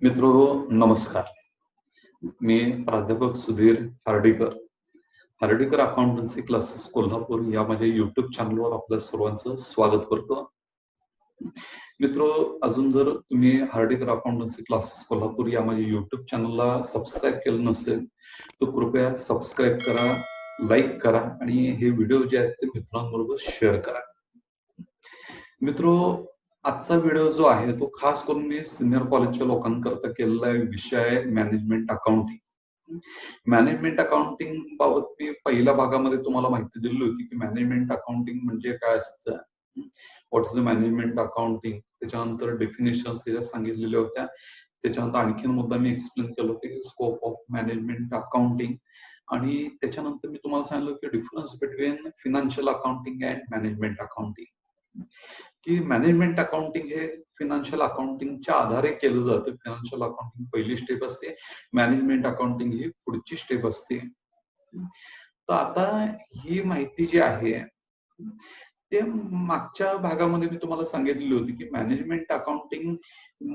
मित्रो नमस्कार. मी प्राध्यापक सुधीर हार्डीकर. हार्डीकर अकाउंटन्सी क्लासेस कोल्हापूर या माझ्या YouTube चॅनलवर आपल्या सर्वांचं स्वागत करतो. मित्रो, अजून जर तुम्ही हार्डीकर अकाउंटन्सी क्लासेस कोल्हापूर या माझ्या YouTube चॅनलला सबस्क्राईब केलं नसेल तर कृपया सबस्क्राईब करा, लाईक करा आणि हे व्हिडिओ जे आहेत ते मित्रांबरोबर शेअर करा. मित्रो, आजचा व्हिडिओ जो आहे तो खास करून मी सिनियर कॉलेजच्या लोकांकरता केलेला विषय आहे मॅनेजमेंट अकाउंटिंग. मॅनेजमेंट अकाउंटिंग बाबत मी पहिल्या भागामध्ये तुम्हाला माहिती दिली होती की मॅनेजमेंट अकाउंटिंग म्हणजे काय असतं, what is the management accounting, त्याच्यानंतर डेफिनेशन्स त्याच्या सांगितलेल्या होत्या. त्याच्यानंतर आणखीन मुद्दा मी एक्सप्लेन केलं होतं की स्कोप ऑफ मॅनेजमेंट अकाउंटिंग, आणि त्याच्यानंतर मी तुम्हाला सांगितलं की difference between financial accounting and management accounting, की मॅनेजमेंट अकाउंटिंग हे फिनान्शियल अकाउंटिंगच्या आधारे केलं जातं. फिनान्शियल अकाउंटिंग पहिली स्टेप असते, मॅनेजमेंट अकाउंटिंग ही पुढची स्टेप असते. तर आता ही माहिती जी आहे ते मागच्या भागामध्ये मी तुम्हाला सांगितलेली होती की मॅनेजमेंट अकाउंटिंग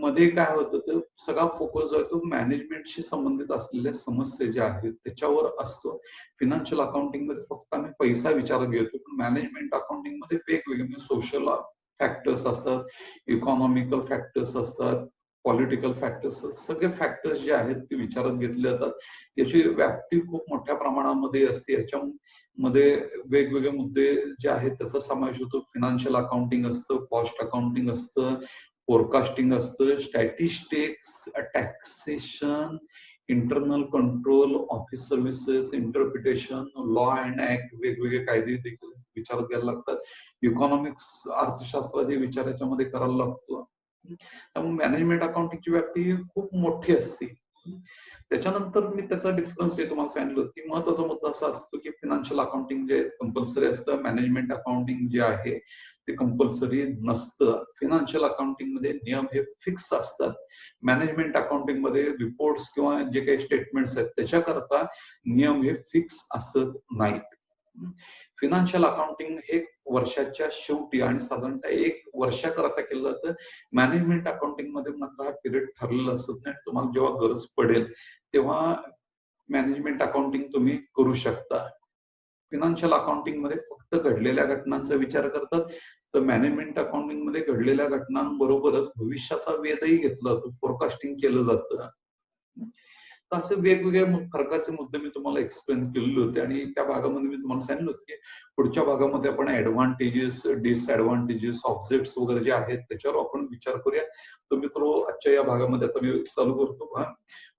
मध्ये काय होतं तर सगळा फोकस जो आहे तो मॅनेजमेंटशी संबंधित असलेल्या समस्या ज्या आहेत त्याच्यावर असतो. फिनान्शियल अकाउंटिंग मध्ये फक्त आम्ही पैसा विचारात घेतो, पण मॅनेजमेंट अकाउंटिंग मध्ये वेगवेगळे सोशल फॅक्टर्स असतात, इकॉनॉमिकल फॅक्टर्स असतात, पॉलिटिकल फॅक्टर्स, सगळे फॅक्टर्स जे आहेत ते विचारात घेतले जातात. याची व्याप्ती खूप मोठ्या प्रमाणामध्ये असते. याच्यामध्ये वेगवेगळे मुद्दे जे आहेत त्याचा समावेश होतो. फिनान्शियल अकाउंटिंग असतं, कॉस्ट अकाउंटिंग असतं, फोरकास्टिंग असतं, statistics, taxation, internal control, office services, interpretation, law and act, वेगवेगळे कायदे देखील विचारात घ्यायला लागतात. इकॉनॉमिक्स, अर्थशास्त्राचे विचार याच्यामध्ये करायला लागतो. त्यामुळे मॅनेजमेंट अकाउंटिंगची व्याप्ती खूप मोठी असते. त्याच्यानंतर मी त्याचा डिफरन्स हे तुम्हाला सांगितलं होतं की महत्वाचा मुद्दा असा असतो की फिनान्शियल अकाउंटिंग जे कंपल्सरी असतं, मॅनेजमेंट अकाउंटिंग जे आहे ते कंपल्सरी नसतं. फिनान्शियल अकाउंटिंग मध्ये नियम हे फिक्स असतात. मॅनेजमेंट अकाउंटिंग मध्ये रिपोर्ट्स किंवा जे काही स्टेटमेंट्स आहेत त्याच्याकरता नियम हे फिक्स असत नाहीत. फिनान्शियल अकाउंटिंग हे वर्षाच्या शेवटी आणि साधारणतः 1 वर्षाकरता केलं जातं. मॅनेजमेंट अकाउंटिंग मध्ये मात्र हा पिरियड ठरलेला असत नाही. तुम्हाला जेव्हा गरज पडेल तेव्हा मॅनेजमेंट अकाउंटिंग तुम्ही करू शकता. फिनान्शियल अकाउंटिंग मध्ये फक्त घडलेल्या घटनांचा विचार करतात, तर मॅनेजमेंट अकाउंटिंग मध्ये घडलेल्या घटनांबरोबरच भविष्याचा वेधही घेतला जातो, फोरकास्टिंग केलं जातं. तर असे वेगवेगळे फरकाचे मुद्दे मी तुम्हाला एक्सप्लेन केलेले होते आणि त्या भागामध्ये मी तुम्हाला सांगितलं होतं की पुढच्या भागामध्ये आपण ऍडव्हान्टेजेस, डिसएडव्हान्टेजेस, ऑब्जेक्ट्स वगैरे जे आहेत त्याच्यावर आपण विचार करूया. तर मित्रो, आजच्या या भागामध्ये आता मी चालू करतो.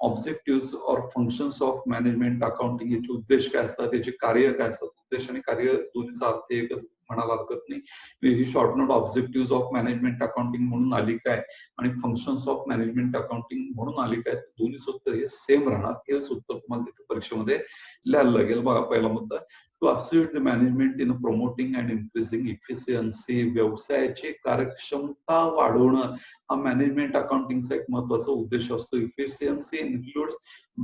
ऑब्जेक्टिव्ह और फंक्शन्स ऑफ मॅनेजमेंट अकाउंटिंग, याचे उद्देश काय असतात, त्याचे कार्य काय असतात. उद्देश आणि कार्य दोन्हीचा अर्थ एकच म्हणायला हरकत नाही. ही short note objective of management accounting म्हणून आली काय आणि फंक्शन्स ऑफ मॅनेजमेंट अकाउंटिंग म्हणून आली काय, दोन्हीच उत्तर हे सेम राहणार. हेच उत्तर तुम्हाला तिथे परीक्षेमध्ये लिहायला लागेल. बघा, पहिला मुद्दा, to assist the management in promoting and increasing efficiency, व्यवसायाची कार्यक्षमता वाढवणं हा मॅनेजमेंट अकाउंटिंगचा एक महत्वाचा उद्देश असतो. Efficiency includes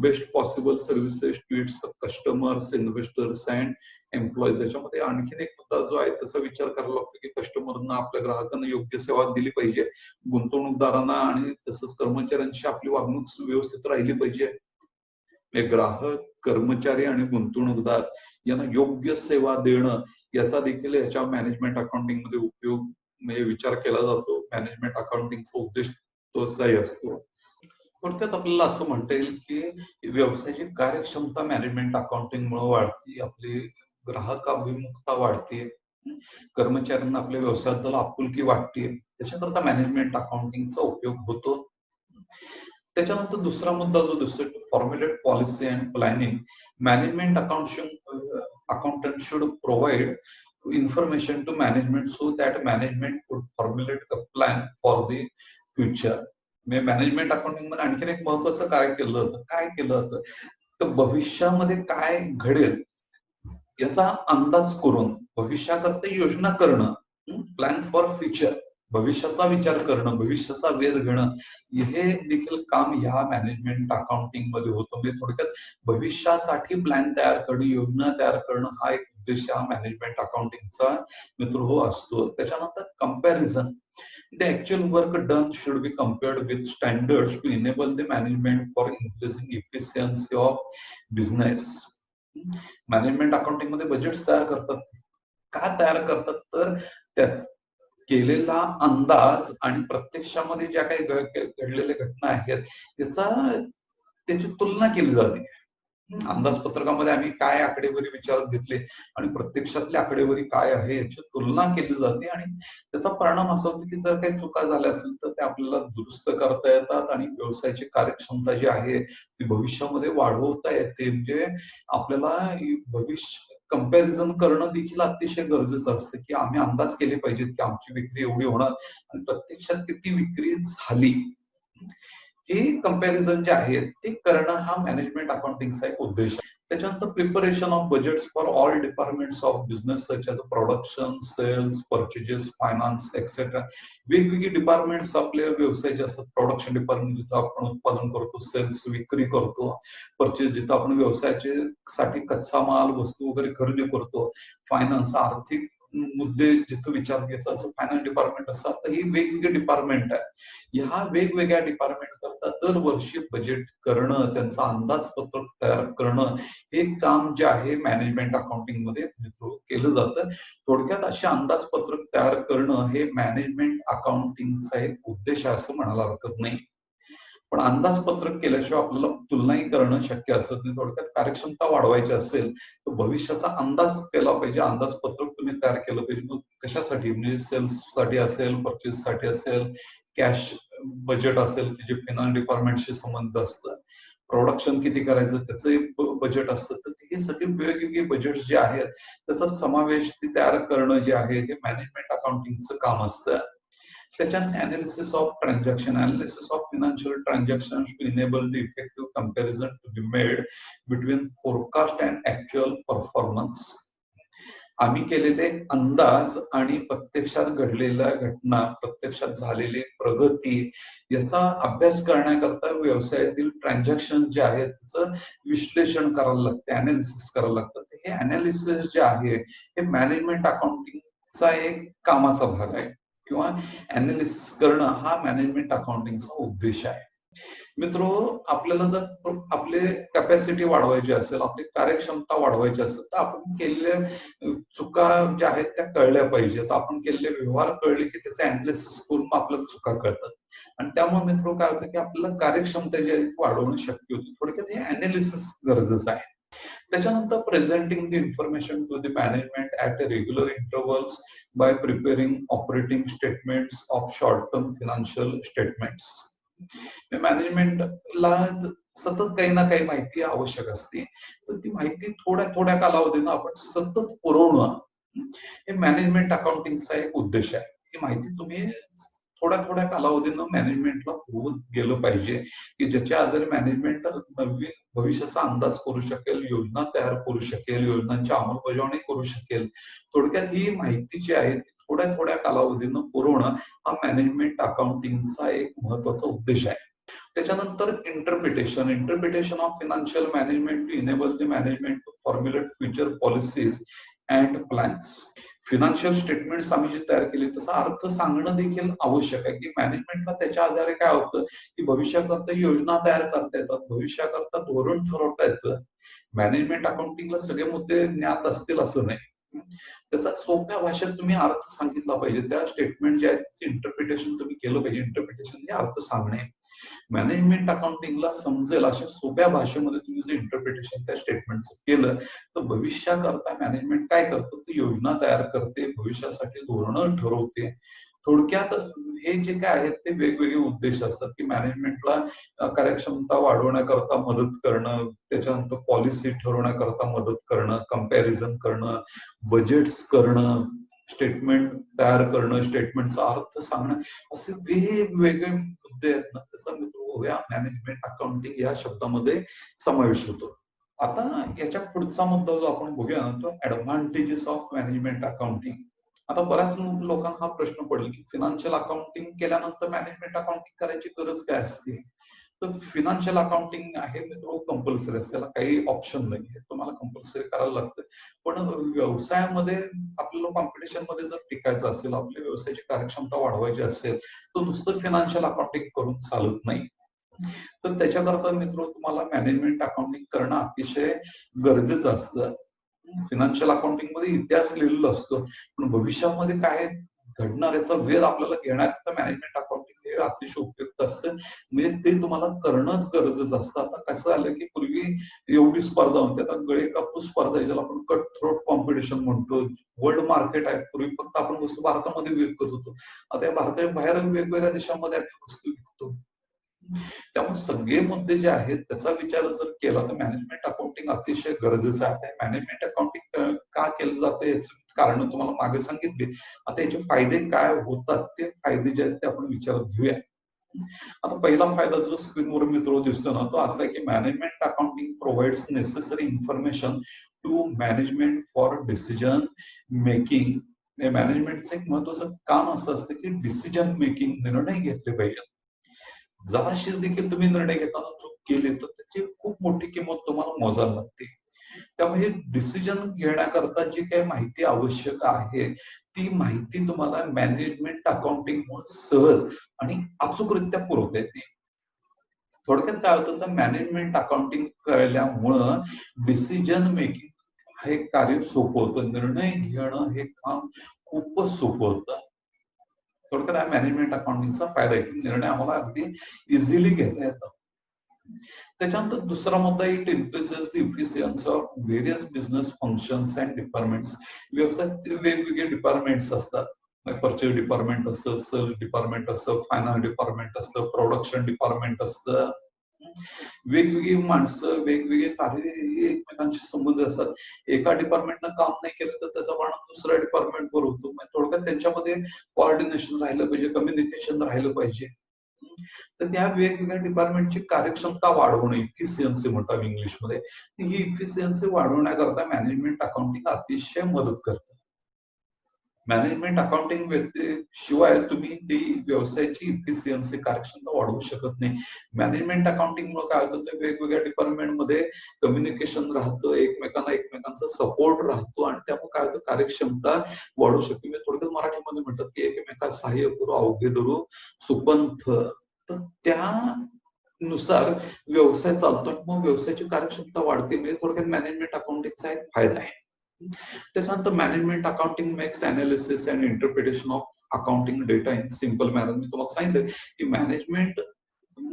best possible services to its customers, investors and employees. याच्यामध्ये आणखीन एक मुद्दा जो आहे त्याचा विचार करायला लागतो की कस्टमरना, आपल्या ग्राहकांना योग्य सेवा दिली पाहिजे, गुंतवणूकदारांना आणि तसंच कर्मचाऱ्यांची आपली वागणूक व्यवस्थित राहिली पाहिजे. ग्राहक, कर्मचारी आणि गुंतवणूकदार यांना योग्य सेवा देणं याचा देखील याच्या मॅनेजमेंट अकाउंटिंग मध्ये उपयोग म्हणजे विचार केला जातो. मॅनेजमेंट अकाउंटिंगचा उद्देश तोचाही असतो. थोडक्यात आपल्याला असं म्हणता येईल की व्यवसायाची कार्यक्षमता मॅनेजमेंट अकाउंटिंग मुळे वाढते, आपली ग्राहक अभिमुखता वाढते, कर्मचाऱ्यांना आपल्या व्यवसायाबद्दल आपुलकी वाटते, त्याच्याकरता मॅनेजमेंट अकाउंटिंगचा उपयोग होतो. त्याच्यानंतर दुसरा मुद्दा जो दिसतोय, formulate policy and planning. Management accountant should provide information to management so that management could formulate a plan for the future. Management accounting मध्ये आणखीन एक महत्वाचं काय केलं जातं, तर भविष्यामध्ये काय घडेल याचा अंदाज करून भविष्याकरता योजना करणं, प्लॅन फॉर फ्युचर, भविष्याचा विचार करणं, भविष्याचा वेध घेणं, हे देखील काम ह्या मॅनेजमेंट अकाउंटिंग मध्ये होतं. म्हणजे थोडक्यात भविष्यासाठी प्लॅन तयार करणं, योजना तयार करणं हा एक उद्देश हा मॅनेजमेंट अकाउंटिंगचा मित्र हो असतो. त्याच्यानंतर comparison. The actual work done should be compared with standards to enable the management for increasing efficiency of business. Management accounting मध्ये बजेट्स तयार करतात. का तयार करतात तर त्या केलेला अंदाज आणि प्रत्यक्षामध्ये ज्या काही घडलेल्या घटना आहेत त्याची तुलना केली जाते. अंदाजपत्रकामध्ये आम्ही काय आकडेवारी विचारात घेतले आणि प्रत्यक्षातली आकडेवारी काय आहे याची तुलना केली जाते आणि त्याचा परिणाम असा होतो की जर काही चुका झाल्या असतील तर ते आपल्याला दुरुस्त करता येतात आणि व्यवसायाची कार्यक्षमता जी आहे ती भविष्यामध्ये वाढवता येते. म्हणजे आपल्याला भविष्य कंपॅरिझन करणं देखील अतिशय गरजेचं असतं की आम्ही अंदाज केले पाहिजेत की आमची विक्री एवढी होणार आणि प्रत्यक्षात किती विक्री झाली. हे कंपॅरिझन जे आहे ते करणं हा मॅनेजमेंट अकाउंटिंगचा एक उद्देश आहे. त्याच्यानंतर preparation of budgets for all departments of business such as production, sales, purchases, finance etcetera. वेगवेगळे डिपार्टमेंट्स आपल्या व्यवसायाचे असतात. प्रोडक्शन डिपार्टमेंट जिथं आपण उत्पादन करतो, सेल्स विक्री करतो, परचेज जिथं आपण व्यवसायाचे साठी कच्चा माल वस्तू वगैरे खरेदी करतो, फायनान्स आर्थिक मुद्दे जिथं विचार घेतला असं फायनान्स डिपार्टमेंट असतात. तर ही वेगवेगळे डिपार्टमेंट आहे. ह्या वेगवेगळ्या डिपार्टमेंट करता दरवर्षी बजेट करणं, त्यांचं अंदाजपत्रक तयार करणं हे काम जे आहे मॅनेजमेंट अकाउंटिंग मध्ये केलं जातं. थोडक्यात असे अंदाजपत्रक तयार करणं हे मॅनेजमेंट अकाउंटिंगचा एक उद्देश आहे असं म्हणायला हरकत नाही. पण अंदाजपत्रक केल्याशिवाय आपल्याला तुलनाही करणं शक्य असत नाही. थोडक्यात कार्यक्षमता वाढवायची असेल तर भविष्याचा अंदाज केला पाहिजे. अंदाजपत्रक तुम्ही तयार केलं पाहिजे. मग कशासाठी? म्हणजे सेल्स साठी असेल, परचेस साठी असेल, कॅश बजेट असेल की जे फायनान्स डिपार्टमेंटशी संबंध असतं, प्रोडक्शन किती करायचं त्याचं बजेट असतं. तर हे सगळे वेगवेगळे बजेट जे आहेत त्याचा समावेश तयार करणं जे आहे हे मॅनेजमेंट अकाउंटिंगचं काम असतं. त्याच्यात analysis of transaction, analysis of financial transaction to enable the effective comparison to be made between forecast and actual performance. आम्ही केलेले अंदाज आणि प्रत्यक्षात घडलेल्या घटना, प्रत्यक्षात झालेली प्रगती याचा अभ्यास करण्याकरता व्यवसायातील ट्रान्झॅक्शन जे आहेत त्याचं विश्लेषण करायला लागते, अनालिसिस करायला लागतं. हे अनालिसिस जे आहे हे मॅनेजमेंट अकाउंटिंगचा एक कामाचा भाग आहे किंवा अनालिसिस करणं हा मॅनेजमेंट अकाउंटिंगचा उद्देश आहे. मित्रो, आपल्याला जर आपले कॅपॅसिटी वाढवायची असेल, आपली कार्यक्षमता वाढवायची असेल तर आपण केलेल्या चुका ज्या आहेत त्या कळल्या पाहिजेत. आपण केलेले व्यवहार कळले की त्याचे अनालिसिस करून आपल्याला चुका कळतात आणि त्यामुळे मित्रो काय होतं की आपल्याला कार्यक्षमता जी आहे वाढवणं शक्य होतं. थोडक्यात हे अनालिसिस गरजेचं आहे. त्याच्यानंतर presenting the information to the management at regular intervals by preparing operating statements of short term financial statements. मॅनेजमेंटला सतत काही ना काही माहिती आवश्यक असते. तर ती माहिती थोड्या थोड्या कालावधीनं आपण सतत पुरवणं हे मॅनेजमेंट अकाउंटिंगचा एक उद्देश आहे. ही माहिती तुम्ही थोड्या थोड्या कालावधीनं मॅनेजमेंटला पुरवत गेलं पाहिजे की ज्याच्या आधारे मॅनेजमेंट नवीन भविष्याचा अंदाज करू शकेल, योजना तयार करू शकेल, योजनांची अंमलबजावणी करू शकेल. थोडक्यात ही माहिती जी आहे थोड्या थोड्या कालावधीनं पुरवणं हा मॅनेजमेंट अकाउंटिंगचा एक महत्वाचा उद्देश आहे. त्याच्यानंतर interpretation of financial management to enable the management to formulate future policies and plans. Financial statements आम्ही जी तयार केली तसा अर्थ सांगणं देखील आवश्यक आहे की मॅनेजमेंटला त्याच्या आधारे काय होतं की भविष्याकरता योजना तयार करता येतात, भविष्याकरता धोरण ठरवता येतं. मॅनेजमेंट अकाउंटिंगला सगळे मुद्दे ज्ञात असतील असं नाही. त्याचा सोप्या भाषेत तुम्ही अर्थ सांगितला पाहिजे. त्या स्टेटमेंट जे आहेत इंटरप्रिटेशन तुम्ही केलं पाहिजे. इंटरप्रिटेशन हे अर्थ सांगणे. मॅनेजमेंट अकाउंटिंगला समजेल अशा सोप्या भाषेमध्ये तुम्ही जर इंटरप्रिटेशन त्या स्टेटमेंटचं केलं तर भविष्याकरता मॅनेजमेंट काय करतं, ते योजना तयार करते, भविष्यासाठी धोरणं ठरवते. थोडक्यात हे जे काय आहेत ते वेगवेगळे उद्देश असतात की मॅनेजमेंटला कार्यक्षमता वाढवण्याकरता मदत करणं, त्याच्यानंतर पॉलिसी ठरवण्याकरता मदत करणं, कंपॅरिझन करणं, बजेट्स करणं, स्टेटमेंट तयार करणं, स्टेटमेंटचा अर्थ सांगणं, असे वेगवेगळे मुद्दे आहेत ना, त्याचा या मॅनेजमेंट अकाउंटिंग या शब्दामध्ये समावेश होतो. आता याच्या पुढचा मुद्दा जो आपण बघूया तो ऍडव्हान्टेजेस ऑफ मॅनेजमेंट अकाउंटिंग. आता बऱ्याच लोकांना हा प्रश्न पडेल की फिनान्शियल अकाउंटिंग केल्यानंतर मॅनेजमेंट अकाउंटिंग करायची गरज काय असते. तर फिनान्शियल अकाउंटिंग आहे मित्र कंपल्सरी असते, त्याला काही ऑप्शन नाही, हे तुम्हाला कंपल्सरी करायला लागतं. पण व्यवसायामध्ये आपल्याला कॉम्पिटिशन मध्ये जर टिकायचं असेल, आपल्या व्यवसायाची कार्यक्षमता वाढवायची असेल, तर नुसतं फिनान्शियल अकाउंटिंग करून चालत नाही. तर त्याच्याकरता मित्र तुम्हाला मॅनेजमेंट अकाउंटिंग करणं अतिशय गरजेचं असतं. फिनान्शियल अकाउंटिंग मध्ये इतिहास लिहिलेला असतो, पण भविष्यामध्ये काय घडणार याचा वेध आपल्याला घेण्याकरता मॅनेजमेंट अकाउंटिंग हे अतिशय उपयुक्त असतं. म्हणजे ते तुम्हाला करणंच गरजेचं असतं. आता कसं आलं की पूर्वी एवढी स्पर्धा होती, आता गळे कापूस स्पर्धा आहे, ज्याला आपण कट थ्रोट कॉम्पिटिशन म्हणतो. वर्ल्ड मार्केट आहे, पूर्वी फक्त आपण वस्तू भारतामध्ये विकत होतो, आता या भारताच्या बाहेर वेगवेगळ्या देशांमध्ये आपण वस्तू विकतो. त्यामुळे सगळे मुद्दे जे आहेत त्याचा विचार जर केला तर मॅनेजमेंट अकाउंटिंग अतिशय गरजेचं आहे. मॅनेजमेंट अकाउंटिंग का केलं जातं याची कारण तुम्हाला मागे सांगितली. आता याचे फायदे काय होतात, ते फायदे जे आहेत ते आपण विचारात घेऊया. आता पहिला फायदा जो स्क्रीनवर मित्र दिसतो ना, तो असा आहे की management accounting provides necessary information to management for decision making. मॅनेजमेंटचं एक महत्वाचं काम असं असतं की डिसिजन मेकिंग, निर्णय घेतले पाहिजे. जराशी देखील तुम्ही निर्णय घेताना चूक केली तर त्याची खूप मोठी किंमत तुम्हाला मोजायला लागते. त्यामुळे डिसिजन घेण्याकरता जी काही माहिती आवश्यक आहे, ती माहिती तुम्हाला मॅनेजमेंट अकाउंटिंग सहज आणि अचूकरित्या पुरवता येते. थोडक्यात काय होतं, तर मॅनेजमेंट अकाउंटिंग कळल्यामुळं डिसिजन मेकिंग हे कार्य सोपं होतं, निर्णय घेणं हे काम खूपच सोपं होतं. थोडक्यात हा मॅनेजमेंट अकाउंटिंगचा फायदा आहे की निर्णय आम्हाला अगदी इझिली घेता येतात. त्याच्यानंतर दुसरा मुद्दा, it increases the efficiency of various business functions and departments. व्यवसायात वेगवेगळे डिपार्टमेंट्स असतात. परचेस डिपार्टमेंट असतं, सेल्स डिपार्टमेंट असतं, फायनान्स डिपार्टमेंट असतं, प्रोडक्शन डिपार्टमेंट असतं. वेगवेगळी माणसं, वेगवेगळे कार्य हे एकमेकांशी संबंध असतात. एका डिपार्टमेंटनं काम नाही केलं तर त्याचा परिणाम दुसऱ्या डिपार्टमेंटवर होतो. थोडक्यात त्यांच्यामध्ये कोऑर्डिनेशन राहिलं पाहिजे, कम्युनिकेशन राहिलं पाहिजे. तर त्या वेगवेगळ्या डिपार्टमेंटची कार्यक्षमता वाढवणे, इफिशियन्सी म्हणतात इंग्लिशमध्ये, ही इफिशियन्सी वाढवण्याकरता मॅनेजमेंट अकाउंटिंग अतिशय मदत करतं. मॅनेजमेंट अकाउंटिंग शिवाय तुम्ही ती व्यवसायाची इफिशियन्सी, कार्यक्षमता वाढवू शकत नाही. मॅनेजमेंट अकाउंटिंग मुळे काय होतं, ते वेगवेगळ्या डिपार्टमेंटमध्ये कम्युनिकेशन राहतं, एकमेकांचा सपोर्ट राहतो आणि त्यामुळे काय होतं, कार्यक्षमता वाढू शकते. मी थोडक्यात मराठीमध्ये म्हणतात की एकमेकास सहाय्य करू अवघे धरू सुपंथ. तर त्यानुसार व्यवसाय चालतो, मग व्यवसायाची कार्यक्षमता वाढते. म्हणजे थोडक्यात मॅनेजमेंट अकाउंटिंगचा एक फायदा आहे. त्याच्यानंतर management accounting makes analysis and interpretation of accounting data in simple manner. मी तुम्हाला सांगितलं की मॅनेजमेंट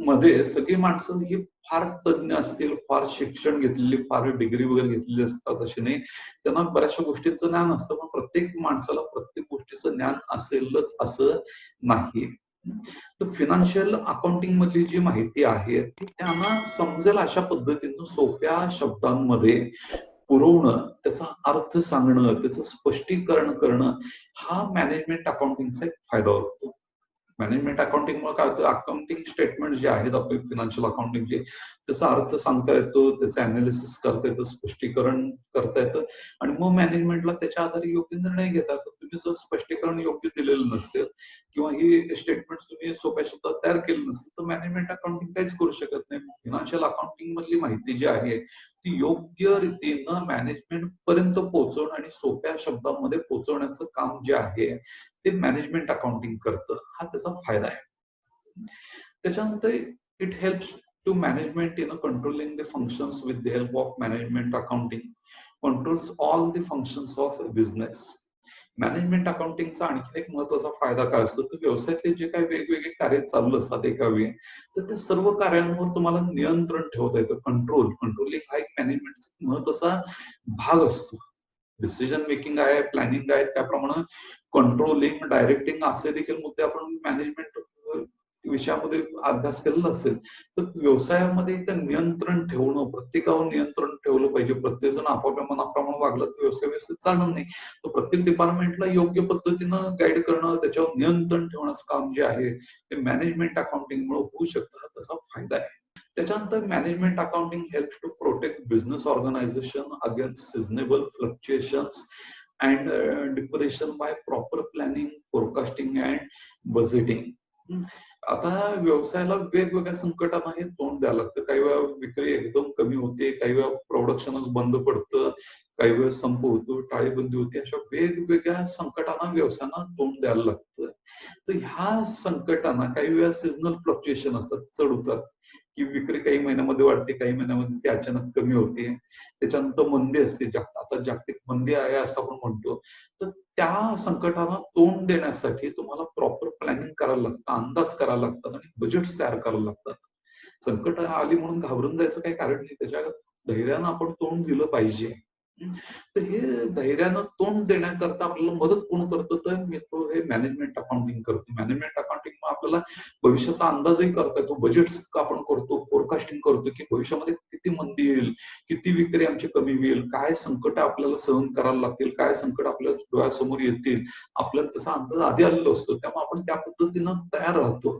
मध्ये सगळी माणसं ही फार तज्ञ असतील, फार शिक्षण घेतलेली, फार डिग्री वगैरे घेतलेली असतात असे नाही. त्यांना बऱ्याचशा गोष्टींचं ज्ञान असतं, पण प्रत्येक माणसाला प्रत्येक गोष्टीचं ज्ञान असेलच असं नाही. तर फिनान्शियल अकाउंटिंग मधली जी माहिती आहे ती त्यांना समजेल अशा पद्धतीनं सोप्या शब्दांमध्ये पुरवणं, त्याचा अर्थ सांगणं, त्याचं स्पष्टीकरण करणं, हा मॅनेजमेंट अकाउंटिंगचा एक फायदा होतो. मॅनेजमेंट अकाउंटिंगमुळे काय होतं, अकाउंटिंग स्टेटमेंट जे आहेत आपले फिनान्शियल अकाउंटिंगचे, त्याचा अर्थ सांगता येतो, त्याचं अनालिसिस करता येतं, स्पष्टीकरण करता येतं आणि मग मॅनेजमेंटला त्याच्या आधारे योग्य निर्णय घेता येतात. तुम्ही जर स्पष्टीकरण योग्य दिलेलं नसेल किंवा ही स्टेटमेंट तुम्ही सोप्या शब्दात तयार केलं नसेल तर मॅनेजमेंट अकाउंटिंग काहीच करू शकत नाही. फिनान्शियल अकाउंटिंग मधली माहिती जी आहे ती योग्य रीतीनं मॅनेजमेंट पर्यंत पोहोचवणं आणि सोप्या शब्दांमध्ये पोहोचवण्याचं काम जे आहे ते मॅनेजमेंट अकाउंटिंग करतं. हा त्याचा फायदा आहे. त्याच्यानंतर it helps to management in controlling the functions with the help of management accounting controls all the functions of business. Management अकाउंटिंगचा आणखी एक महत्वाचा फायदा काय असतो, तर व्यवसायातले जे काही वेगवेगळे कार्य चालू असतात एका वेळी, तर त्या सर्व कार्यांवर तुम्हाला नियंत्रण ठेवता येतं. कंट्रोलिंग हा एक मॅनेजमेंटचा महत्वाचा भाग असतो. डिसिजन मेकिंग आहे, प्लॅनिंग आहे, त्याप्रमाणे कंट्रोलिंग, डायरेक्टिंग असे देखील मुद्दे आपण मॅनेजमेंट विषयामध्ये अभ्यास केलेला असेल. तर व्यवसायामध्ये एक नियंत्रण ठेवणं, प्रत्येकावर नियंत्रण ठेवलं पाहिजे. प्रत्येक जण आपापल्या मनाप्रमाणे वागलं तर व्यवसाय व्यवस्थित चालणार नाही. तर प्रत्येक डिपार्टमेंटला योग्य पद्धतीनं गाईड करणं, त्याच्यावर नियंत्रण ठेवण्याचं काम जे आहे ते मॅनेजमेंट अकाउंटिंगमुळे होऊ शकतं. हा त्याचा फायदा आहे. त्याच्यानंतर management accounting helps to protect business organisation against seasonable fluctuations and depression by proper planning, forecasting and budgeting. आता व्यवसायाला वेगवेगळ्या संकटांना हे तोंड द्यावं लागतं. काही वेळा विक्री एकदम कमी होते, काही वेळा प्रोडक्शनच बंद पडतं, काही वेळेस संप होतो, टाळेबंदी होते. अशा वेगवेगळ्या संकटांना व्यवसायांना तोंड द्यायला लागतं. तर ह्या संकटांना काही वेळा सीझनल फ्लक्च्युएशन असतात, चढ-उतार, की विक्री काही महिन्यामध्ये वाढते, काही महिन्यामध्ये ती अचानक कमी होते. त्याच्यानंतर मंदी असते. आता जागतिक मंदी आहे असं आपण म्हणतो. तर त्या संकटाला तोंड देण्यासाठी तुम्हाला प्रॉपर प्लॅनिंग करायला लागतं, अंदाज करायला लागतात आणि बजेट्स तयार करायला लागतात. संकट आली म्हणून घाबरून जायचं काही कारण नाही. त्याच्या धैर्यानं आपण तोंड दिलं पाहिजे. तर हे धैर्यानं तोंड देण्याकरता आपल्याला मदत कोण करतं, तर मित्र हे मॅनेजमेंट अकाउंटिंग करतो. मॅनेजमेंट अकाउंटिंग आपल्याला भविष्याचा अंदाजही करता येतो. बजेट्स आपण करतो, फोरकास्टिंग करतो, की भविष्यामध्ये किती मंदी येईल, किती विक्री आमची कमी होईल, काय संकट आपल्याला सहन करायला लागतील, काय संकट आपल्या डोळ्यासमोर येतील. आपल्याला तसा अंदाज आधी आलेला असतो. त्यामुळे आपण त्या पद्धतीनं तयार राहतो.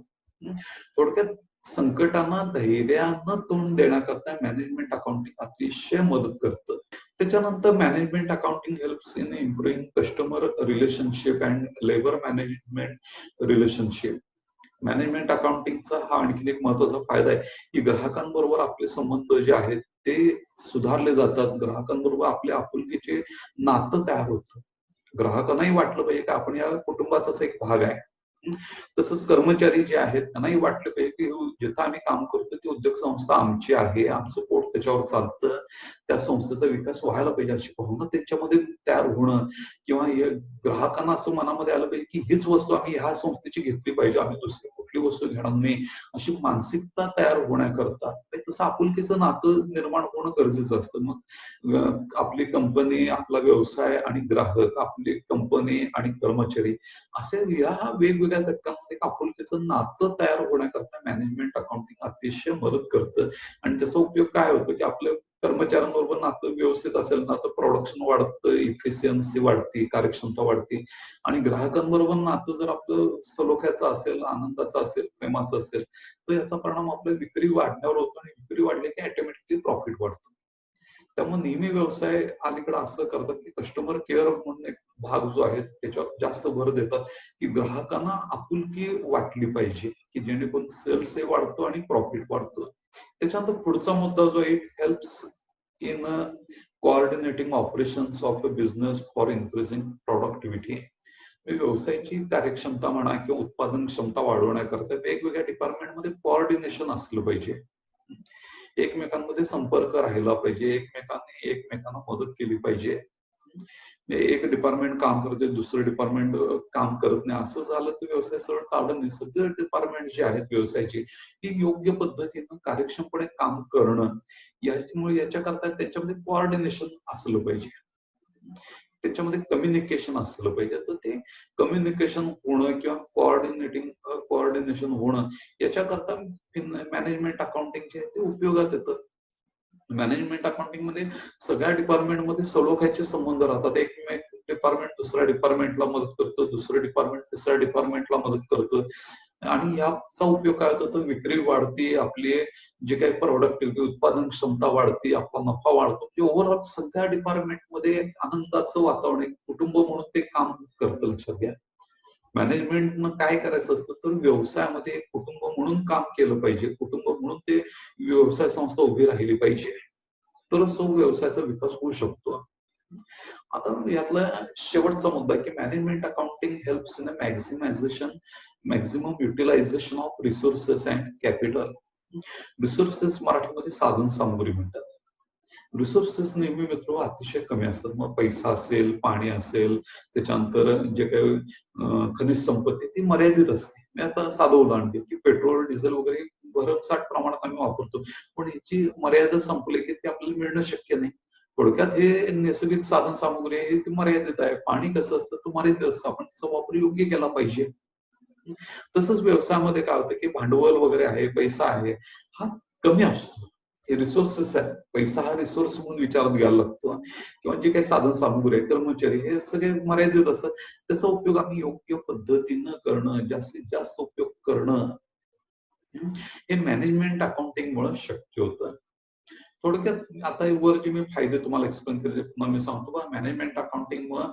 थोडक्यात संकटांना धैर्यानं तोंड देण्याकरता मॅनेजमेंट अकाउंटिंग अतिशय मदत करतं. त्याच्यानंतर management accounting helps in improving customer relationship and labour management relationship. Management अकाउंटिंगचा हा आणखीन एक महत्वाचा फायदा आहे, की ग्राहकांबरोबर आपले संबंध जे आहेत ते सुधारले जातात. ग्राहकांबरोबर आपल्या आपुलकीचे नातं तयार होतं. ग्राहकांनाही वाटलं पाहिजे, की आपण या कुटुंबाचाच एक भाग आहे. तसंच कर्मचारी जे आहेत त्यांनाही वाटलं पाहिजे, की जिथं आम्ही काम करतो ती उद्योग संस्था आमची आहे, आमचं पोट त्याच्यावर चालतं, त्या संस्थेचा विकास व्हायला पाहिजे अशी भावना त्यांच्यामध्ये तयार होणं किंवा ग्राहकांना असं मनामध्ये आलं पाहिजे, की हीच वस्तू आम्ही ह्या संस्थेची घेतली पाहिजे, आम्ही दुसरी कुठली वस्तू घेणार नाही, अशी मानसिकता तयार होण्याकरता तसं आपुलकीचं नातं निर्माण होणं गरजेचं असतं. मग आपली कंपनी, आपला व्यवसाय आणि ग्राहक, आपली कंपनी आणि कर्मचारी असे या वेगवेगळ्या घटकांमध्ये आपुलकीचं नातं तयार होण्याकरता मॅनेजमेंट अकाउंटिंग अतिशय मदत करतं आणि त्याचा उपयोग काय होतो, की आपल्या कर्मचाऱ्यांबरोबर नातं व्यवस्थित असेल ना, तर प्रोडक्शन वाढतं, इफिशियन्सी वाढते, कार्यक्षमता वाढते आणि ग्राहकांबरोबर नातं जर आपलं सलोख्याचं असेल, आनंदाचं असेल, प्रेमाचं असेल, तर याचा परिणाम आपल्या विक्री वाढण्यावर होतो आणि विक्री वाढली की ऑटोमॅटिकली प्रॉफिट वाढतं. त्यामुळे नेहमी व्यवसाय अलीकडे असं करतात, की कस्टमर केअर म्हणून एक भाग जो आहे त्याच्यावर जास्त भर देतात, की ग्राहकांना आपुलकी वाटली पाहिजे, की जेणेकरून सेल्सही वाढतो आणि प्रॉफिट वाढतं. त्याच्यानंतर पुढचा मुद्दा जो आहे, helps in coordinating operations of a business for increasing productivity. व्यवसायाची कार्यक्षमता म्हणा किंवा उत्पादन क्षमता वाढवण्याकरता वेगवेगळ्या डिपार्टमेंटमध्ये कोऑर्डिनेशन असलं पाहिजे. एकमेकांमध्ये संपर्क राहिला पाहिजे, एकमेकांनी एकमेकांना मदत केली पाहिजे. एक डिपार्टमेंट काम करते, दुसरं डिपार्टमेंट काम करत नाही, असं झालं तर व्यवसाय सरळ चालत नाही. सगळे डिपार्टमेंट जे आहेत व्यवसायाची ती योग्य पद्धतीनं कार्यक्षमपणे काम करणं, याच्यामुळे याच्याकरता त्याच्यामध्ये कोऑर्डिनेशन असलं पाहिजे. त्याच्यामध्ये कम्युनिकेशन असलं पाहिजे. तर ते कम्युनिकेशन होणं किंवा कोऑर्डिनेशन होणं याच्याकरता मॅनेजमेंट अकाउंटिंग जे आहे ते उपयोगात येतं. मॅनेजमेंट अकाउंटिंग मध्ये सगळ्या डिपार्टमेंटमध्ये सलोख्याचे संबंध राहतात. एक डिपार्टमेंट दुसऱ्या डिपार्टमेंटला मदत करतं, दुसरं डिपार्टमेंट तिसऱ्या डिपार्टमेंटला मदत करतं आणि याचा उपयोग काय होतो, तर विक्री वाढते, आपली जे काही प्रोडक्टिव्हिटी उत्पादन क्षमता वाढते, आपला नफा वाढतो. म्हणजे ओव्हरऑल सगळ्या डिपार्टमेंटमध्ये एक आनंदाचं वातावरण, एक कुटुंब म्हणून ते काम करतं. लक्षात घ्या. मॅनेजमेंटनं काय करायचं असतं, तर व्यवसायामध्ये एक कुटुंब म्हणून काम केलं पाहिजे. कुटुंब म्हणून ते व्यवसाय संस्था उभी राहिली पाहिजे. तरच तो व्यवसायाचा विकास होऊ शकतो. आता यातला शेवटचा मुद्दा की management accounting helps in maximum utilisation of resources and capital. Resources मराठीमध्ये साधन सामुग्री म्हणतात. रिसोर्सेस नेहमी मित्र अतिशय कमी असतात. मग पैसा असेल, पाणी असेल, त्याच्यानंतर जे काही खनिज संपत्ती ती मर्यादित असते. मी आता साधं उदाहरण देईल, की पेट्रोल, डिझेल वगैरे भरमसाठ प्रमाणात आम्ही वापरतो. पण ह्याची मर्यादा संपली की ते आपल्याला मिळणं शक्य नाही. थोडक्यात हे नैसर्गिक साधन सामुग्री आहे ती मर्यादित आहे. पाणी कसं असतं, तर मर्यादित असतं. आपण त्याचा वापर योग्य केला पाहिजे. तसंच व्यवसायामध्ये काय होतं, की भांडवल वगैरे आहे, पैसा आहे, हा कमी असतो. हे रिसोर्सेस आहेत. पैसा हा रिसोर्स म्हणून विचारात घ्यायला लागतो किंवा जे काही साधन सामुग्री आहे, कर्मचारी हे सगळे मर्यादित असतात. त्याचा उपयोग आम्ही योग्य पद्धतीनं करणं, जास्तीत जास्त उपयोग करणं, हे मॅनेजमेंट अकाउंटिंगमुळे शक्य होतं. थोडक्यात आता वर जे मी फायदे तुम्हाला एक्सप्लेन केले पुन्हा मी सांगतो, मॅनेजमेंट अकाउंटिंगमुळे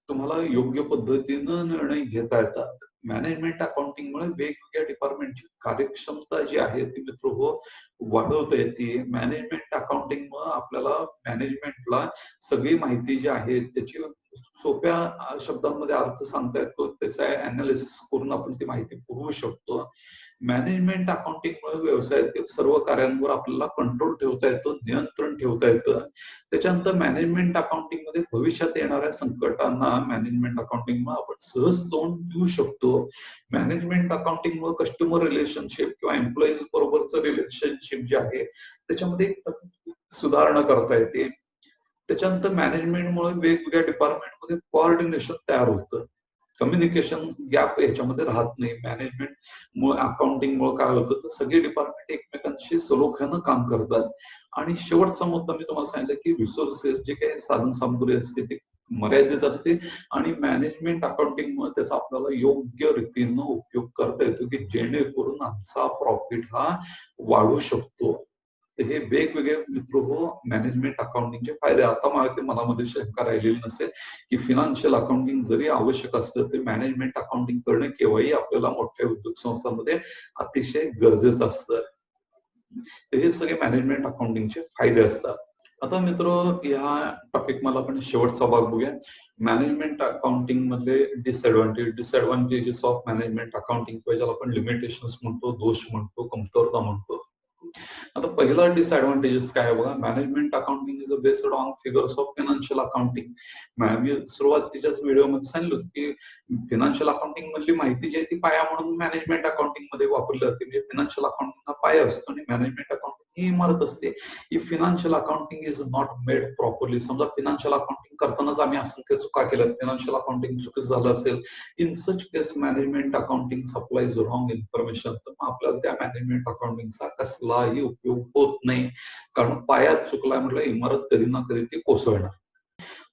तुम्हाला योग्य पद्धतीनं निर्णय घेता येतात. मॅनेजमेंट अकाउंटिंगमुळे वेगवेगळ्या डिपार्टमेंटची कार्यक्षमता जी आहे ती मित्र हो वाढवता येते. मॅनेजमेंट अकाउंटिंगमुळे आपल्याला मॅनेजमेंटला सगळी माहिती जी आहे त्याची सोप्या शब्दांमध्ये अर्थ सांगता येतो, त्याचा अनालिसिस करून आपण ती माहिती पुरवू शकतो. मॅनेजमेंट अकाउंटिंगमुळे व्यवसायातील सर्व कार्यांवर आपल्याला कंट्रोल ठेवता येतो, नियंत्रण ठेवता येतं. त्याच्यानंतर मॅनेजमेंट अकाउंटिंग मध्ये भविष्यात येणाऱ्या संकटांना मॅनेजमेंट अकाउंटिंगमुळे आपण सहज तोंड देऊ शकतो. मॅनेजमेंट अकाउंटिंगमुळे कस्टमर रिलेशनशिप किंवा एम्प्लॉईज बरोबरचं रिलेशनशिप जे आहे त्याच्यामध्ये सुधारणा करता येते. त्याच्यानंतर मॅनेजमेंटमुळे वेगवेगळ्या डिपार्टमेंटमध्ये कोऑर्डिनेशन तयार होतं. कम्युनिकेशन गॅप याच्यामध्ये राहत नाही. मॅनेजमेंट मुळे अकाउंटिंगमुळे काय होतं तर सगळे डिपार्टमेंट एकमेकांशी सलोख्यानं काम करतात. आणि शेवटचा मुद्दा मी तुम्हाला सांगितलं की रिसोर्सेस जे काही साधन सामुग्री असते ती मर्यादित असते आणि मॅनेजमेंट अकाउंटिंगमुळे त्याचा आपल्याला योग्य रीतीनं उपयोग करता येतो की जेणेकरून आमचा प्रॉफिट हा वाढू शकतो. तर हे वेगवेगळे मित्र हो मॅनेजमेंट अकाउंटिंगचे फायदे. आता मला मनामध्ये शंका राहिलेली नसेल की फिनान्शियल अकाउंटिंग जरी आवश्यक असतं ते मॅनेजमेंट अकाउंटिंग करणं केव्हाही आपल्याला मोठ्या उद्योग संस्थांमध्ये अतिशय गरजेचं असतं. तर हे सगळे मॅनेजमेंट अकाउंटिंगचे फायदे असतात. आता मित्र या टॉपिक मला आपण शेवटचा भाग बघूया. मॅनेजमेंट अकाउंटिंग मधले डिसएडव्हान्टेजेस ऑफ मॅनेजमेंट अकाउंटिंग किंवा ज्याला आपण लिमिटेशन्स म्हणतो, दोष म्हणतो, कमतरता म्हणतो. आता पहिला डिसएडव्हान्टेजेस काय आहे बघा. Management accounting is based on figures of financial accounting. मी सुरुवातीच्याच व्हिडिओमध्ये सांगितलं की फायनान्शियल अकाउंटिंग मधली माहिती जी आहे ती पाया म्हणून मॅनेजमेंट अकाउंटिंग मध्ये वापरली जाते. म्हणजे फायनान्शियल अकाउंटिंग हा पाया असतो आणि मॅनेजमेंट अकाउंटिंग ही इमारत असते. If financial accounting is not made properly, समजा फायनान्शियल अकाउंटिंग करतानाच आम्ही असंख्य चुका केल्यात, फायनान्शियल अकाउंटिंग चुकीचं झालं असेल, in such case management accounting supplies wrong information, तर मग आपल्याला त्या मॅनेजमेंट अकाउंटिंगचा कसलाही उपयोग होत नाही. कारण पायात चुकला म्हटलं इमारत कधी ना कधी ती कोसळणार.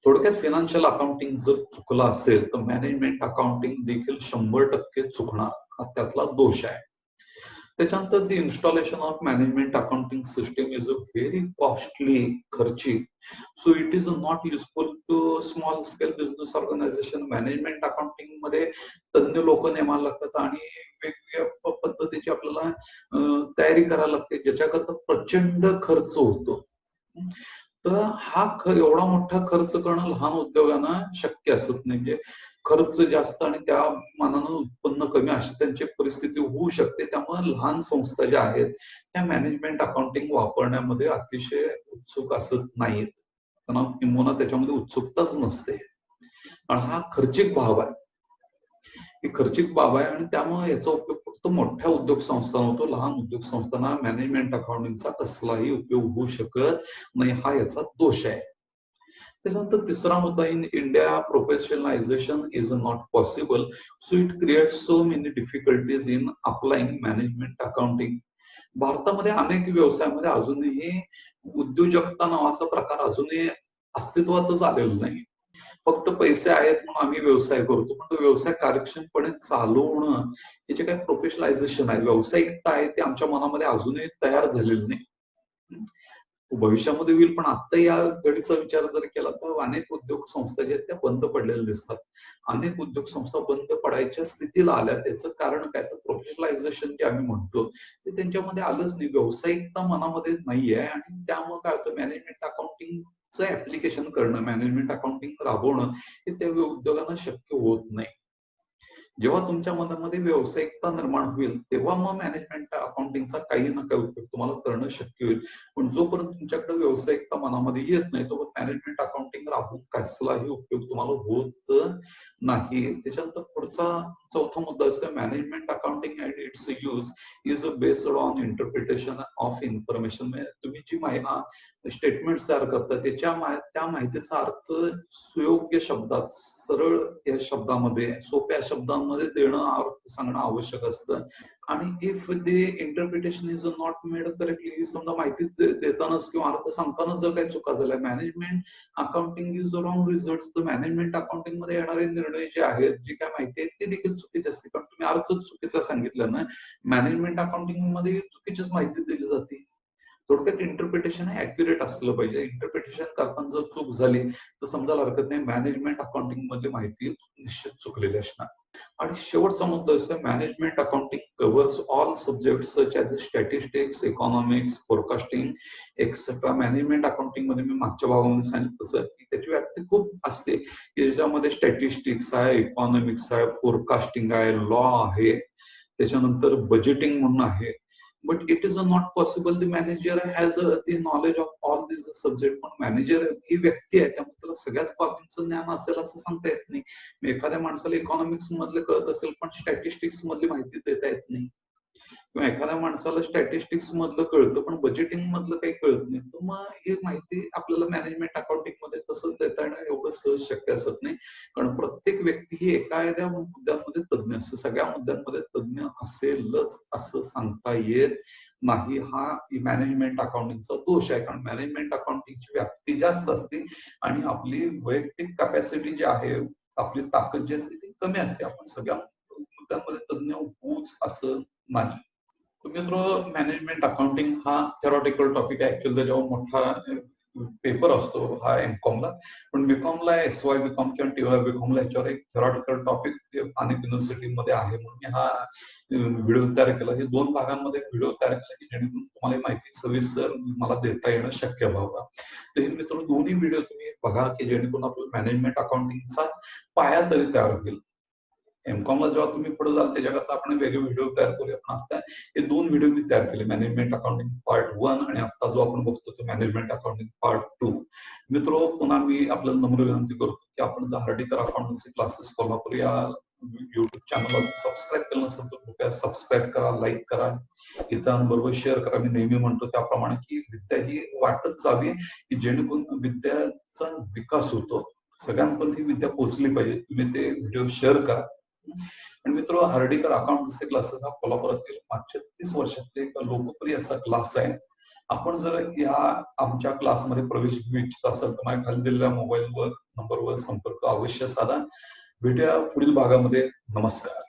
थोडक्यात फायनान्शियल अकाउंटिंग जर चुकलं असेल तर मॅनेजमेंट अकाउंटिंग देखील 100% चुकणार, हा त्यातला दोष आहे. त्याच्यानंतर the installation of management accounting system is a very costly, खर्चिक. So it is not useful to small scale business organisation. Management accounting मध्ये तज्ञ लोक नेमायला लागतात आणि वेगवेगळ्या पद्धतीची आपल्याला तयारी करायला लागते, ज्याच्याकरता प्रचंड खर्च होतो. तर हा एवढा मोठा खर्च करणं लहान उद्योगांना शक्य असत नाही. म्हणजे खर्च जास्त आणि त्या मानानं उत्पन्न कमी अशी त्यांची परिस्थिती होऊ शकते. त्यामुळे लहान संस्था ज्या आहेत त्या मॅनेजमेंट अकाउंटिंग वापरण्यामध्ये अतिशय उत्सुक असत नाहीत. त्यांना किंबहुना त्याच्यामध्ये उत्सुकताच नसते. आणि हा खर्चिक भाग आहे. ही खर्चिक बाब आहे आणि त्यामुळे याचा उपयोग फक्त मोठ्या उद्योग संस्थांना होतो. लहान उद्योग संस्थांना मॅनेजमेंट अकाउंटिंगचा कसलाही उपयोग होऊ शकत नाही, हा याचा दोष आहे. त्यानंतर तिसरा मुद्दा, in India professionalisation is not possible, so it creates so many difficulties in applying management accounting. भारतामध्ये अनेक व्यवसायामध्ये अजूनही उद्योजकता नावाचा प्रकार अजूनही अस्तित्वातच आलेला नाही. फक्त पैसे आहेत म्हणून आम्ही व्यवसाय करतो, पण तो व्यवसाय कार्यक्षमपणे चालवणं हे जे काही प्रोफेशनलायझेशन आहे, व्यावसायिकता आहे, ते आमच्या मनामध्ये अजूनही तयार झालेलं नाही. भविष्यामध्ये होईल, पण आता या घडीचा विचार जर केला तर अनेक उद्योग संस्था ज्या आहेत त्या बंद पडलेल्या दिसतात. अनेक उद्योग संस्था बंद पडायच्या स्थितीला आल्या. त्याचं कारण काय तर प्रोफेशनलायझेशन जे आम्ही म्हणतो ते त्यांच्यामध्ये आलंच नाही. व्यावसायिकता मनामध्ये नाहीये आणि त्यामुळे काय होतं, मॅनेजमेंट अकाउंटिंगचं ऍप्लिकेशन करणं, मॅनेजमेंट अकाउंटिंग राबवणं हे त्या उद्योगांना शक्य होत नाही. जेव्हा तुमच्या मनामध्ये व्यावसायिकता निर्माण होईल तेव्हा मग मॅनेजमेंट अकाउंटिंगचा काही ना काही उपयोग तुम्हाला करणं शक्य होईल. पण जोपर्यंत तुमच्याकडे व्यावसायिकता मनामध्ये येत नाही तोपर्यंत मॅनेजमेंट अकाउंटिंग राबवून कसलाही उपयोग तुम्हाला होत नाही. त्याच्यानंतर पुढचा चौथा मुद्दा असतो, management accounting and it's use is based on interpretation of information. तुम्ही जी स्टेटमेंट तयार करता त्या माहितीचा अर्थ सुयोग्य शब्दात, सरळ या शब्दामध्ये, सोप्या शब्दांमध्ये देणं, अर्थ सांगणं आवश्यक असतं. आणि if the interpretation is not made correctly, समजा माहिती देतानाच किंवा अर्थ सांगतानाच जर काही चुका झाल्या, management accounting is wrong result, तर मॅनेजमेंट अकाउंटिंग मध्ये येणारे निर्णय जे आहेत, जे काय माहिती आहेत ते देखील चुकीचे असते. कारण तुम्ही अर्थच चुकीचा सांगितलं ना, मॅनेजमेंट अकाउंटिंग मध्ये चुकीचीच माहिती दिली जाते. थोडक्यात इंटरप्रिटेशन हे ऍक्युरेट असलं पाहिजे. इंटरप्रिटेशन करताना जर चूक झाली तर समजायला हरकत नाही मॅनेजमेंट अकाउंटिंग मधली माहिती निश्चित चुकलेली असणार. आणि शेवटचा मुद्दा असतो management accounting covers all subject such as statistics, economics, forecasting etcetera. Management accounting मध्ये मी मागच्या भागामध्ये सांगितलं तसं की त्याची व्याप्ती खूप असते की ज्याच्यामध्ये स्टॅटिस्टिक्स आहे, इकॉनॉमिक्स आहे, फोरकास्टिंग आहे, लॉ आहे, त्याच्यानंतर बजेटिंग म्हणून आहे. But it is not possible the manager has the knowledge of all this subject. पण मॅनेजर ही व्यक्ती आहे त्यामुळे त्याला सगळ्याच बाबींचं ज्ञान असेल असं सांगता येत नाही. एखाद्या माणसाला इकॉनॉमिक्स मधले कळत असेल पण स्टॅटिस्टिक्स मधली माहिती देता येत नाही, किंवा एखाद्या माणसाला स्टॅटिस्टिक्स मधलं कळतं पण बजेटिंग मधलं काही कळत नाही, तर मग ही माहिती आपल्याला मॅनेजमेंट अकाउंटिंग मध्ये तसंच देता येणं एवढं सहज शक्य असत नाही. कारण प्रत्येक व्यक्ती ही एखाद्या मुद्द्यांमध्ये तज्ज्ञ असते, सगळ्या मुद्द्यांमध्ये तज्ज्ञ असेलच असं सांगता येत नाही. हा मॅनेजमेंट अकाउंटिंगचा दोष आहे. कारण मॅनेजमेंट अकाउंटिंगची व्याप्ती जास्त असते आणि आपली वैयक्तिक कॅपॅसिटी जी आहे, आपली ताकद जी असते ती कमी असते. आपण सगळ्या मुद्द्यांमध्ये तज्ज्ञ होऊच असं नाही. मित्र, मॅनेजमेंट अकाउंटिंग हा थेरॉटिकल टॉपिक आहे. ऍक्च्युअली त्याच्यावर मोठा पेपर असतो हा एमकॉमला, पण बीकॉमला एसवाय बीकॉम किंवा टीवाय बीकॉमला याच्यावर एक थेरॉटिकल टॉपिक अनेक युनिव्हर्सिटीमध्ये आहे. म्हणून मी हा व्हिडिओ तयार केला. हे 2 भागांमध्ये व्हिडिओ तयार केला की जेणेकरून तुम्हाला माहिती सविस्तर मला देता येणं शक्य व्हावं. तर हे मित्र दोन्ही व्हिडिओ तुम्ही बघा की जेणेकरून आपलं मॅनेजमेंट अकाउंटिंगचा पाया तरी तयार होईल. एमकॉमला जेव्हा तुम्ही पुढे जाल त्याच्याकरता आपण वेगळे व्हिडिओ तयार करूया. पण आता हे 2 व्हिडिओ मी तयार केले, मॅनेजमेंट अकाउंटिंग पार्ट 1 आणि आता जो आपण बघतो तो मॅनेजमेंट अकाउंटिंग पार्ट 2. मित्र, पुन्हा मी आपल्याला नम्र विनंती करतो की आपण जर हर्डीकर अकाउंटन्सी क्लासेस कोल्हापूर या युट्यूब चॅनलला सबस्क्राईब केलं नसेल तर कृपया सबस्क्राईब करा, लाईक करा, इतरांबरोबर शेअर करा. मी नेहमी म्हणतो त्याप्रमाणे की विद्या ही वाटत जावी की जेणेकरून विद्याचा विकास होतो. सगळ्यांपर्यंत ही विद्या पोहोचली पाहिजे. तुम्ही ते व्हिडिओ शेअर करा. आणि मित्र, हर्डीकर अकाउंटन्सी क्लासेस हा कोल्हापुरातील मागच्या 30 वर्षातले एक लोकप्रिय असा क्लास आहे. आपण जर या आमच्या क्लासमध्ये प्रवेश घेऊ इच्छित असाल तर माझ्या खाली दिलेल्या मोबाईलवर नंबरवर संपर्क अवश्य साधा. भेटूया पुढील भागामध्ये. नमस्कार.